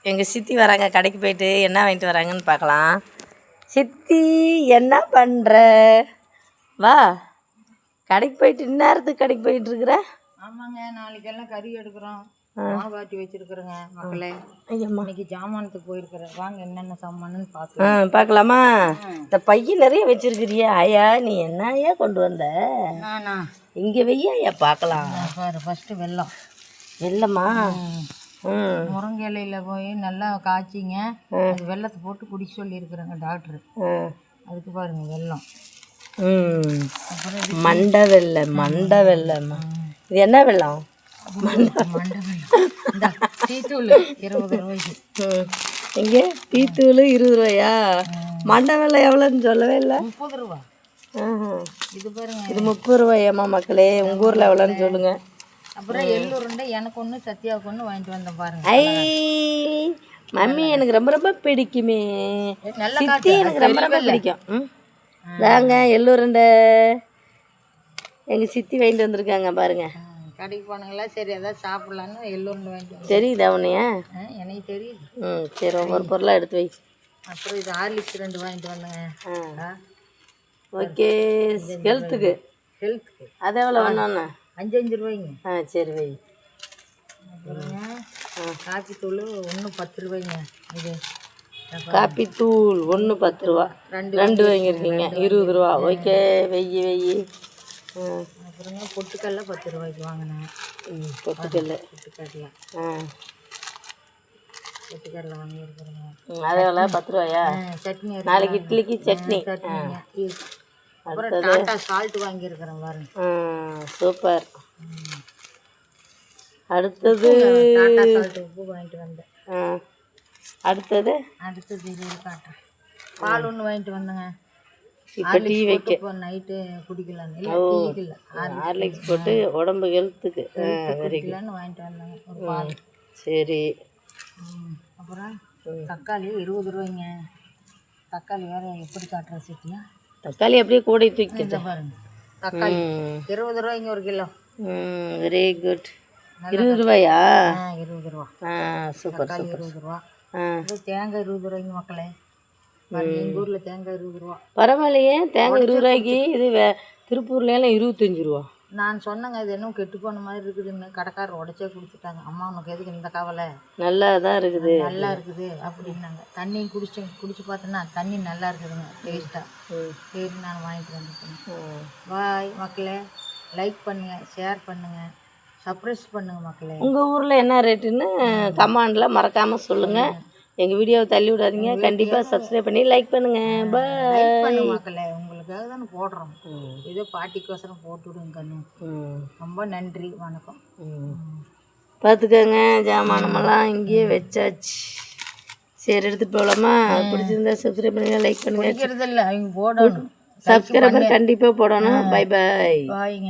எங்கள் சித்தி வராங்க, கடைக்கு போயிட்டு என்ன வாங்கிட்டு வராங்கன்னு பார்க்கலாம். சித்தி என்ன பண்ணுற? வா, கடைக்கு போயிட்டு இந்நேரத்துக்கு கடைக்கு போயிட்டுருக்குற? ஆமாங்க, நாளைக்கெல்லாம் கறி எடுக்கிறோம், மாவாட்டி வச்சுருக்குறேங்க மக்களே. இன்னைக்கு ஜாமானத்துக்கு போயிருக்கிறேன். வாங்க என்னென்ன சாமான்னு பார்க்கலாமா? இந்த பையன் நிறைய வச்சிருக்கிறியா? ஐயா நீ என்ன ஐயா கொண்டு வந்த? நானா இங்கே வெய்யா ஐயா பார்க்கலாம். பாரு, ஃபஸ்ட்டு வெல்லம். வெல்லமா? முருங்கை இலையில் போய் நல்லா காய்ச்சிங்க, அது வெல்லத்தை போட்டு குடிக்க சொல்லியிருக்கிறேங்க டாக்டரு. அதுக்கு பாருங்க வெல்லம். மண்டை வெல்லம். மண்டை வெல்லம்மா, இது என்ன வெல்லம்? மண்டை வெல்லம். இந்த டீத்தூள் 20 ரூபாய்க்கு. இங்கே டீத்தூள் 20 ரூபாயா? மண்டை வெல்லம் எவ்வளோன்னு சொல்லவே இல்லை. 30 ரூபா. இது பாருங்க, இது 30 ரூபாயாம்மா மக்களே. உங்கள் ஊரில் எவ்வளோன்னு சொல்லுங்கள். அப்புறம் எள்ளுருண்டை எனக்கு ஒன்று, சத்யாவுக்கு ஒன்று வாங்கிட்டு வந்தேன் பாருங்க. ஐ மம்மி எனக்கு ரொம்ப ரொம்ப பிடிக்குமே. சித்தி எனக்கு ரொம்ப ரொம்ப பிடிக்கும். தாங்க எள்ளுருண்டை எங்கள் சித்தி வாங்கிட்டு வந்திருக்காங்க பாருங்க. கடைக்கு போனாங்களா, சரி ஏதாவது சாப்பிட்லான்னு எள்ளுருண்டை வாங்கிட்டு வந்து. தெரியுதா உன்னையா? எனக்கு தெரியுது. சரி ஒவ்வொரு பொருளாக எடுத்து வை. அப்புறம் இது ஹார்லிக்ஸ் 2 வாங்கிட்டு வந்தேங்க. ஓகே, ஹெல்த்துக்கு. அது எவ்வளோ வேணும்ண்ணா? 5 ரூபாய்ங்க. சரி வை. அப்புறங்க காப்பி தூள் 1 10 ரூபாய்ங்க. இது காப்பி தூள் 1 10 ரூபா. 2 வாங்கியிருக்கீங்க 20 ரூபா. ஓகே வெய்யி. அப்புறங்க பொட்டுக்கடலை 10 ரூபாய்க்கு வாங்கினேன். பொட்டுக்கடலை வாங்கியிருக்கிறேங்க. அது எவ்வளோ? 10 ரூபாயா? சட்னி, நாளைக்கு இட்லிக்கு சட்னி. அப்புறம் டாட்டா சால்ட் வாங்கியிருக்கிறேன் பாருங்க. சூப்பர். அடுத்தது டாட்டா சால்ட் உப்பு வாங்கிட்டு வந்தேன். அடுத்தது இது காட்டுறேன். பால் 1 வாங்கிட்டு வந்தேங்க. இப்போ டீ வைக்க இப்போ நைட்டு குடிக்கலான்னு. இல்லை ஹார்லிக்ஸ் போட்டு உடம்பு ஹெல்த்துக்கு குடிக்கலான்னு வாங்கிட்டு வந்தாங்க ஒரு பால். சரி. அப்புறம் தக்காளி 20 ரூபாய்ங்க. தக்காளி வேறு எப்படி காட்டுற சிட்டியா? தக்காளி அப்படியே கூட தூக்கிட்டு பாருங்க. தக்காளி 20 ரூபாய்ங்க ஒரு கிலோ. Very good. 20 ரூபாயா? 20 ரூபா. சூப்பர். தக்காளி 20 ரூபா. தேங்காய் 20 ரூபாய்ங்க மக்களே. எங்கள் ஊரில் தேங்காய் 20 ரூபா. பரவாயில்லையே, தேங்காய் 20 ரூபாய்க்கு. இது திருப்பூர்லாம் 25 ரூபா. நான் சொன்னேங்க இது இன்னும் கெட்டு போன மாதிரி இருக்குதுன்னு. கடைக்காரர் உடச்சே கொடுத்துட்டாங்க. அம்மா உனக்கு எதுக்கு இந்த கவலை, நல்லா தான் இருக்குது, நல்லா இருக்குது அப்படின்னாங்க. தண்ணி குடிச்சு பார்த்தோன்னா தண்ணி நல்லா இருக்குதுங்க, டேஸ்ட்டாக. சரி நான் வாங்கிட்டு வந்துட்டேன். பாய் மக்களே. லைக் பண்ணுங்கள், ஷேர் பண்ணுங்கள், சப்ஸ்கிரைப் பண்ணுங்கள் மக்களே. உங்கள் ஊரில் என்ன ரேட்டுன்னு கமெண்டில் மறக்காமல் சொல்லுங்கள். எங்கள் வீடியோவை தள்ளி விடாதீங்க. கண்டிப்பாக சப்ஸ்கிரைப் பண்ணி லைக் பண்ணுங்கள். பாய் மக்களே. உங்களுக்காக தானே போடுறோம். ஏதோ பாட்டிக்கோசரம் போட்டு விடுங்க கண்ணு. ரொம்ப நன்றி, வணக்கம். பார்த்துக்கோங்க, ஜாமானமெல்லாம் இங்கேயே வச்சாச்சு. சரி எடுத்துகிட்டு போகலாமா? பிடிச்சிருந்தா சப்ஸ்கிரைப் பண்ணுங்கள், லைக் பண்ணுங்கள். இல்லை அவங்க போடணும், சப்ஸ்கிரைபர் கண்டிப்பாக போடணும். Bye bye. பாய்ங்க.